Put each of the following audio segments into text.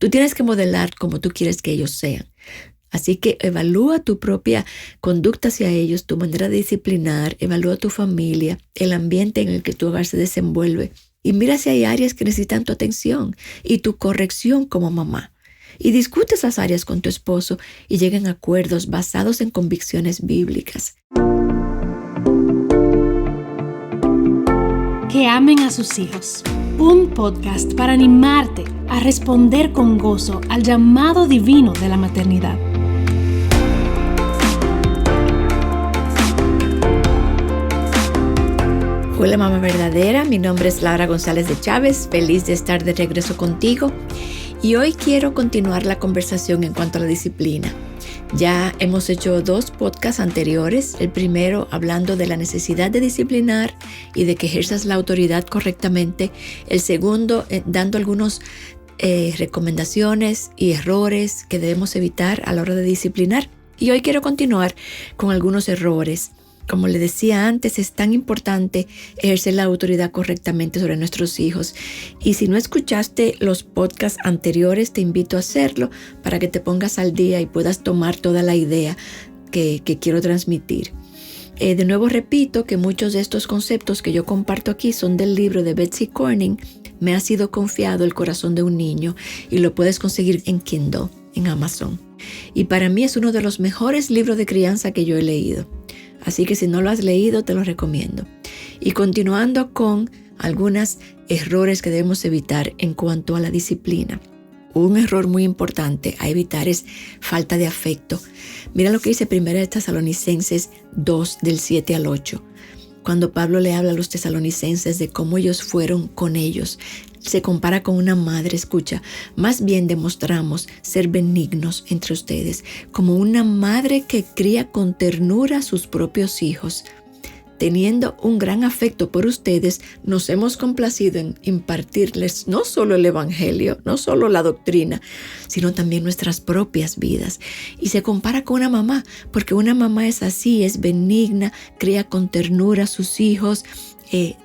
Tú tienes que modelar como tú quieres que ellos sean. Así que evalúa tu propia conducta hacia ellos, tu manera de disciplinar, evalúa tu familia, el ambiente en el que tu hogar se desenvuelve y mira si hay áreas que necesitan tu atención y tu corrección como mamá. Y discute esas áreas con tu esposo y lleguen a acuerdos basados en convicciones bíblicas. Que amen a sus hijos. Un podcast para animarte a responder con gozo al llamado divino de la maternidad. Hola mamá verdadera, mi nombre es Laura González de Chávez, feliz de estar de regreso contigo y hoy quiero continuar la conversación en cuanto a la disciplina. Ya hemos hecho 2 podcasts anteriores, el primero hablando de la necesidad de disciplinar y de que ejerzas la autoridad correctamente, el segundo dando algunas recomendaciones y errores que debemos evitar a la hora de disciplinar. Y hoy quiero continuar con algunos errores. Como le decía antes, es tan importante ejercer la autoridad correctamente sobre nuestros hijos. Y si no escuchaste los podcasts anteriores, te invito a hacerlo para que te pongas al día y puedas tomar toda la idea que quiero transmitir. De nuevo repito que muchos de estos conceptos que yo comparto aquí son del libro de Betsy Corning, Me ha sido confiado el corazón de un niño, y lo puedes conseguir en Kindle, en Amazon. Y para mí es uno de los mejores libros de crianza que yo he leído. Así que si no lo has leído, te lo recomiendo. Y continuando con algunos errores que debemos evitar en cuanto a la disciplina. Un error muy importante a evitar es falta de afecto. Mira lo que dice 1 Tesalonicenses 2, del 7 al 8. Cuando Pablo le habla a los tesalonicenses de cómo ellos fueron con ellos, se compara con una madre, escucha, más bien demostramos ser benignos entre ustedes, como una madre que cría con ternura a sus propios hijos. Teniendo un gran afecto por ustedes, nos hemos complacido en impartirles no solo el evangelio, no solo la doctrina, sino también nuestras propias vidas. Y se compara con una mamá, porque una mamá es así, es benigna, cría con ternura a sus hijos,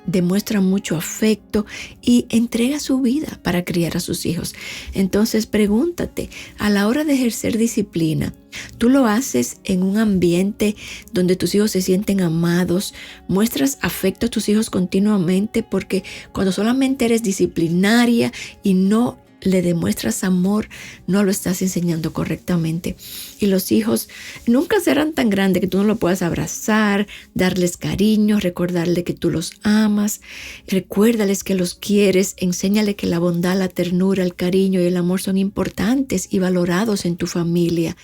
demuestra mucho afecto y entrega su vida para criar a sus hijos. Entonces pregúntate, a la hora de ejercer disciplina, ¿tú lo haces en un ambiente donde tus hijos se sienten amados? ¿Muestras afecto a tus hijos continuamente? Porque cuando solamente eres disciplinaria y no le demuestras amor, no lo estás enseñando correctamente. Y los hijos nunca serán tan grandes que tú no lo puedas abrazar, darles cariño, recordarle que tú los amas, recuérdales que los quieres, enséñale que la bondad, la ternura, el cariño y el amor son importantes y valorados en tu familia,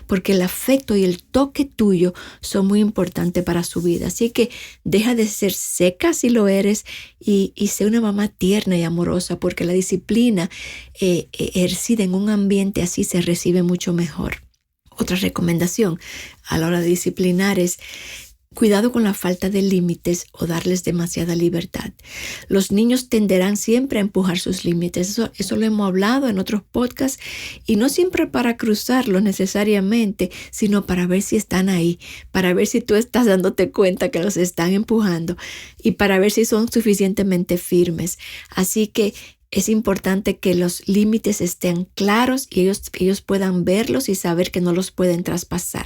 porque el afecto y el toque tuyo son muy importantes para su vida. Así que deja de ser seca si lo eres y sé una mamá tierna y amorosa, porque la disciplina ejercida en un ambiente así se recibe mucho mejor. Otra recomendación a la hora de disciplinar es cuidado con la falta de límites o darles demasiada libertad. Los niños tenderán siempre a empujar sus límites. Eso lo hemos hablado en otros podcasts, y no siempre para cruzarlos necesariamente, sino para ver si están ahí, para ver si tú estás dándote cuenta que los están empujando y para ver si son suficientemente firmes. Así que es importante que los límites estén claros y ellos puedan verlos y saber que no los pueden traspasar.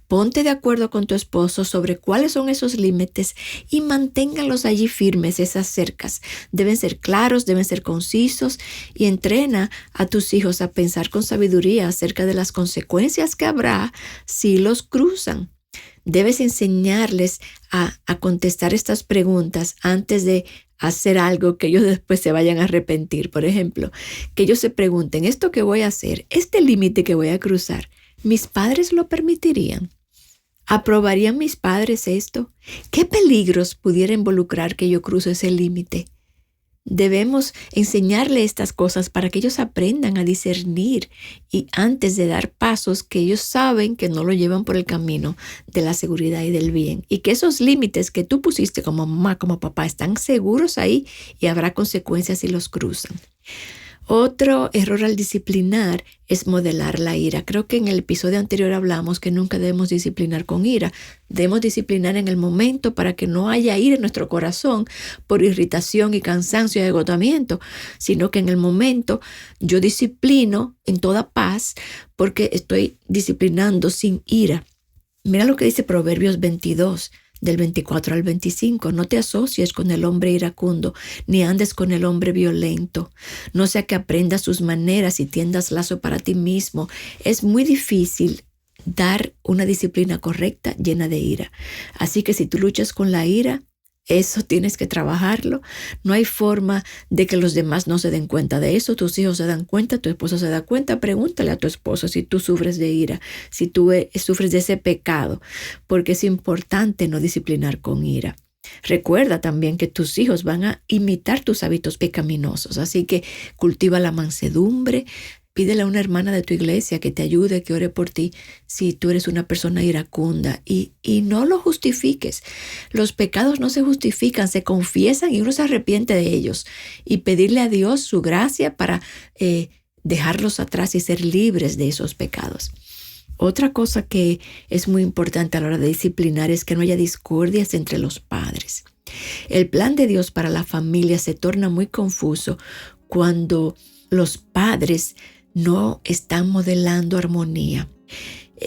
Ponte de acuerdo con tu esposo sobre cuáles son esos límites y manténganlos allí firmes, esas cercas. Deben ser claros, deben ser concisos, y entrena a tus hijos a pensar con sabiduría acerca de las consecuencias que habrá si los cruzan. Debes enseñarles a contestar estas preguntas antes de hacer algo que ellos después se vayan a arrepentir. Por ejemplo, que ellos se pregunten, ¿esto que voy a hacer, este límite que voy a cruzar, mis padres lo permitirían? ¿Aprobarían mis padres esto? ¿Qué peligros pudiera involucrar que yo cruce ese límite? Debemos enseñarle estas cosas para que ellos aprendan a discernir y antes de dar pasos que ellos saben que no lo llevan por el camino de la seguridad y del bien, y que esos límites que tú pusiste como mamá, como papá, están seguros ahí y habrá consecuencias si los cruzan. Otro error al disciplinar es modelar la ira. Creo que en el episodio anterior hablamos que nunca debemos disciplinar con ira. Debemos disciplinar en el momento para que no haya ira en nuestro corazón por irritación y cansancio y agotamiento, sino que en el momento yo disciplino en toda paz porque estoy disciplinando sin ira. Mira lo que dice Proverbios 22. Del 24 al 25, no te asocies con el hombre iracundo, ni andes con el hombre violento. No sea que aprendas sus maneras y tiendas lazo para ti mismo. Es muy difícil dar una disciplina correcta llena de ira. Así que si tú luchas con la ira, eso tienes que trabajarlo. No hay forma de que los demás no se den cuenta de eso. Tus hijos se dan cuenta, tu esposo se da cuenta. Pregúntale a tu esposo si tú sufres de ira, si tú sufres de ese pecado, porque es importante no disciplinar con ira. Recuerda también que tus hijos van a imitar tus hábitos pecaminosos, así que cultiva la mansedumbre. Pídele a una hermana de tu iglesia que te ayude, que ore por ti si tú eres una persona iracunda y no lo justifiques. Los pecados no se justifican, se confiesan y uno se arrepiente de ellos. Y pedirle a Dios su gracia para dejarlos atrás y ser libres de esos pecados. Otra cosa que es muy importante a la hora de disciplinar es que no haya discordias entre los padres. El plan de Dios para la familia se torna muy confuso cuando los padres no están modelando armonía.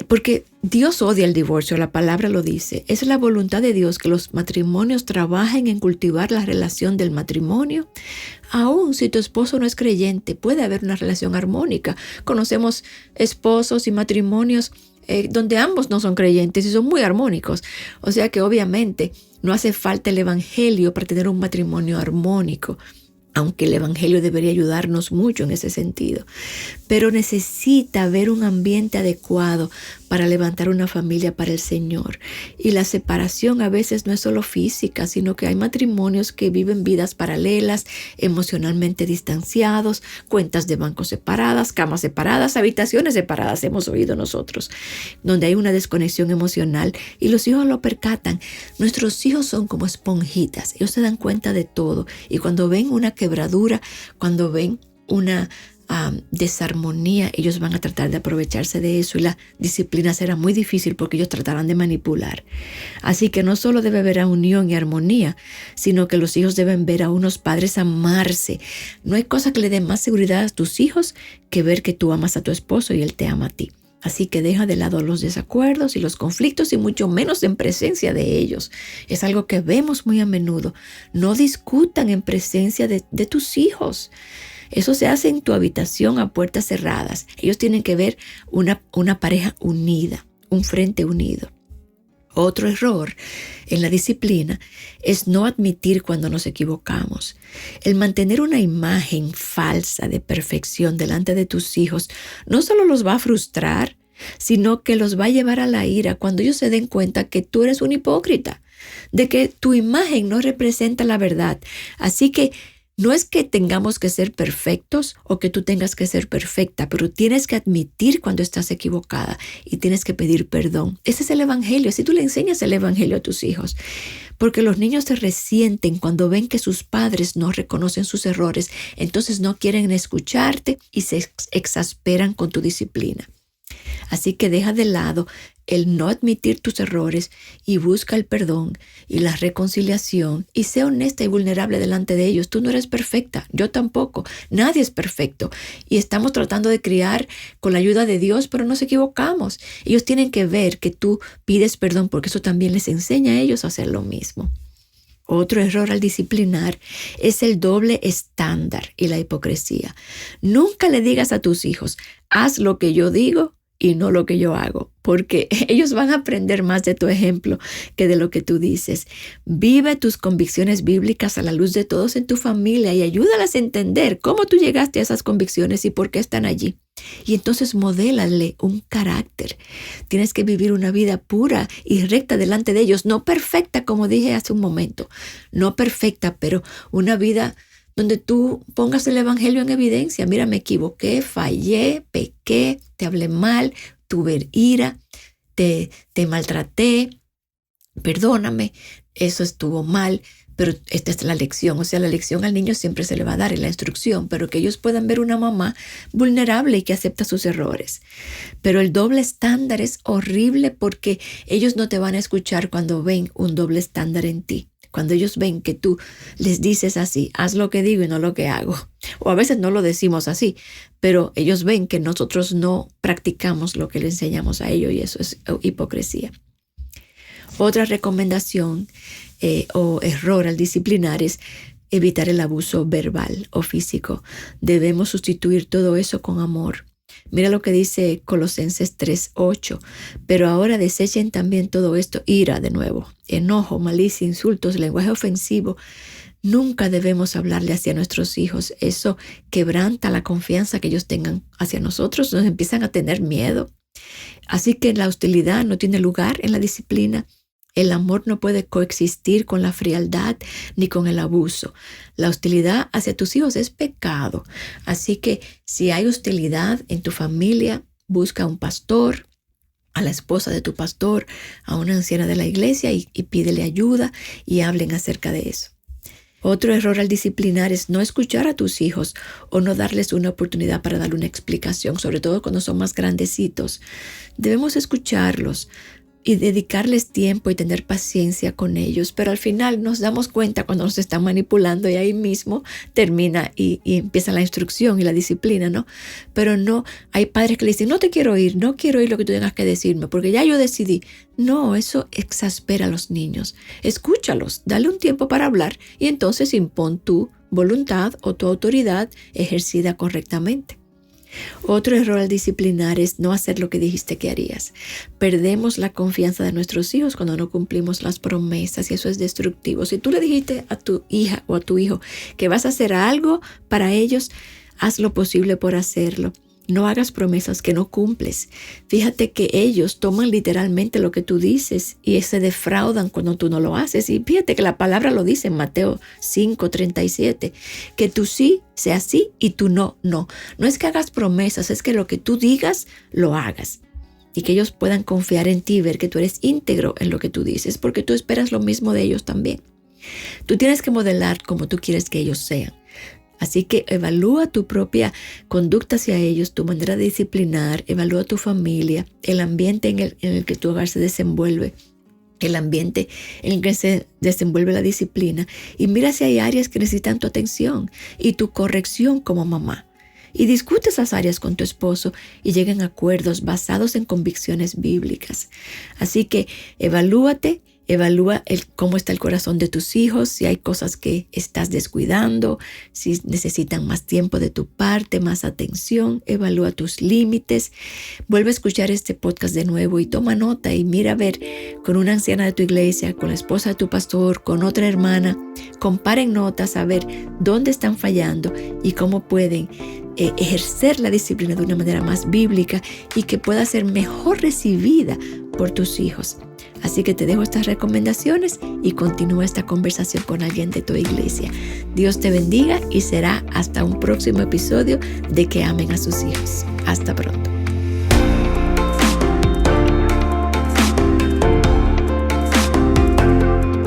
Porque Dios odia el divorcio, la palabra lo dice. Es la voluntad de Dios que los matrimonios trabajen en cultivar la relación del matrimonio. Aún si tu esposo no es creyente, puede haber una relación armónica. Conocemos esposos y matrimonios donde ambos no son creyentes y son muy armónicos. O sea que obviamente no hace falta el evangelio para tener un matrimonio armónico, aunque el evangelio debería ayudarnos mucho en ese sentido. Pero necesita haber un ambiente adecuado para levantar una familia para el Señor. Y la separación a veces no es solo física, sino que hay matrimonios que viven vidas paralelas, emocionalmente distanciados, cuentas de banco separadas, camas separadas, habitaciones separadas, hemos oído nosotros, donde hay una desconexión emocional y los hijos lo percatan. Nuestros hijos son como esponjitas, ellos se dan cuenta de todo y cuando ven una quebradura, cuando ven una desarmonía, ellos van a tratar de aprovecharse de eso y la disciplina será muy difícil porque ellos tratarán de manipular. Así que no solo debe haber unión y armonía, sino que los hijos deben ver a unos padres amarse. No hay cosa que le dé más seguridad a tus hijos que ver que tú amas a tu esposo y él te ama a ti. Así que deja de lado los desacuerdos y los conflictos y mucho menos en presencia de ellos. Es algo que vemos muy a menudo. No discutan en presencia de tus hijos. Eso se hace en tu habitación a puertas cerradas. Ellos tienen que ver una pareja unida, un frente unido. Otro error en la disciplina es no admitir cuando nos equivocamos. El mantener una imagen falsa de perfección delante de tus hijos no solo los va a frustrar, sino que los va a llevar a la ira cuando ellos se den cuenta que tú eres un hipócrita, de que tu imagen no representa la verdad. Así que no es que tengamos que ser perfectos o que tú tengas que ser perfecta, pero tienes que admitir cuando estás equivocada y tienes que pedir perdón. Ese es el evangelio. Así tú le enseñas el evangelio a tus hijos. Porque los niños se resienten cuando ven que sus padres no reconocen sus errores. Entonces no quieren escucharte y se exasperan con tu disciplina. Así que deja de lado el no admitir tus errores y busca el perdón y la reconciliación y sé honesta y vulnerable delante de ellos. Tú no eres perfecta, yo tampoco, nadie es perfecto y estamos tratando de criar con la ayuda de Dios, pero nos equivocamos. Ellos tienen que ver que tú pides perdón porque eso también les enseña a ellos a hacer lo mismo. Otro error al disciplinar es el doble estándar y la hipocresía. Nunca le digas a tus hijos, haz lo que yo digo y no lo que yo hago, porque ellos van a aprender más de tu ejemplo que de lo que tú dices. Vive tus convicciones bíblicas a la luz de todos en tu familia y ayúdalas a entender cómo tú llegaste a esas convicciones y por qué están allí. Y entonces modélale un carácter. Tienes que vivir una vida pura y recta delante de ellos, no perfecta, como dije hace un momento, no perfecta, pero una vida donde tú pongas el evangelio en evidencia. Mira, me equivoqué, fallé, pequé, te hablé mal, tuve ira, te maltraté, perdóname, eso estuvo mal, pero esta es la lección. O sea, la lección al niño siempre se le va a dar en la instrucción, pero que ellos puedan ver una mamá vulnerable y que acepta sus errores. Pero el doble estándar es horrible porque ellos no te van a escuchar cuando ven un doble estándar en ti. Cuando ellos ven que tú les dices así, haz lo que digo y no lo que hago. O a veces no lo decimos así, pero ellos ven que nosotros no practicamos lo que le enseñamos a ellos y eso es hipocresía. Otra recomendación o error al disciplinar es evitar el abuso verbal o físico. Debemos sustituir todo eso con amor. Mira lo que dice Colosenses 3:8. Pero ahora desechen también todo esto, ira de nuevo, enojo, malicia, insultos, lenguaje ofensivo. Nunca debemos hablarle hacia nuestros hijos. Eso quebranta la confianza que ellos tengan hacia nosotros. Nos empiezan a tener miedo. Así que la hostilidad no tiene lugar en la disciplina. El amor no puede coexistir con la frialdad ni con el abuso. La hostilidad hacia tus hijos es pecado. Así que si hay hostilidad en tu familia, busca a un pastor, a la esposa de tu pastor, a una anciana de la iglesia y pídele ayuda y hablen acerca de eso. Otro error al disciplinar es no escuchar a tus hijos o no darles una oportunidad para darle una explicación, sobre todo cuando son más grandecitos. Debemos escucharlos y dedicarles tiempo y tener paciencia con ellos, pero al final nos damos cuenta cuando nos están manipulando y ahí mismo termina y empieza la instrucción y la disciplina, ¿no? Pero no, hay padres que le dicen, no quiero oír lo que tú tengas que decirme, porque ya yo decidí. No, eso exaspera a los niños. Escúchalos, dale un tiempo para hablar y entonces impón tu voluntad o tu autoridad ejercida correctamente. Otro error al disciplinar es no hacer lo que dijiste que harías. Perdemos la confianza de nuestros hijos cuando no cumplimos las promesas y eso es destructivo. Si tú le dijiste a tu hija o a tu hijo que vas a hacer algo para ellos, haz lo posible por hacerlo. No hagas promesas que no cumples. Fíjate que ellos toman literalmente lo que tú dices y se defraudan cuando tú no lo haces. Y fíjate que la palabra lo dice en Mateo 5:37, que tú sí sea sí y tú no, no. No es que hagas promesas, es que lo que tú digas, lo hagas. Y que ellos puedan confiar en ti y ver que tú eres íntegro en lo que tú dices, porque tú esperas lo mismo de ellos también. Tú tienes que modelar como tú quieres que ellos sean. Así que evalúa tu propia conducta hacia ellos, tu manera de disciplinar, evalúa tu familia, el ambiente en el que tu hogar se desenvuelve, el ambiente en el que se desenvuelve la disciplina y mira si hay áreas que necesitan tu atención y tu corrección como mamá. Y discute esas áreas con tu esposo y lleguen a acuerdos basados en convicciones bíblicas. Así que evalúate. Evalúa cómo está el corazón de tus hijos, si hay cosas que estás descuidando, si necesitan más tiempo de tu parte, más atención. Evalúa tus límites. Vuelve a escuchar este podcast de nuevo y toma nota y mira a ver con una anciana de tu iglesia, con la esposa de tu pastor, con otra hermana. Comparen notas a ver dónde están fallando y cómo pueden ejercer la disciplina de una manera más bíblica y que pueda ser mejor recibida por tus hijos. Así que te dejo estas recomendaciones y continúa esta conversación con alguien de tu iglesia. Dios te bendiga y será hasta un próximo episodio de Que Amen a Sus Hijos. Hasta pronto.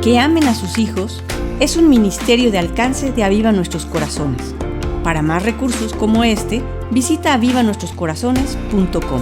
Que Amen a Sus Hijos es un ministerio de alcance de Aviva Nuestros Corazones. Para más recursos como este, visita avivanuestroscorazones.com.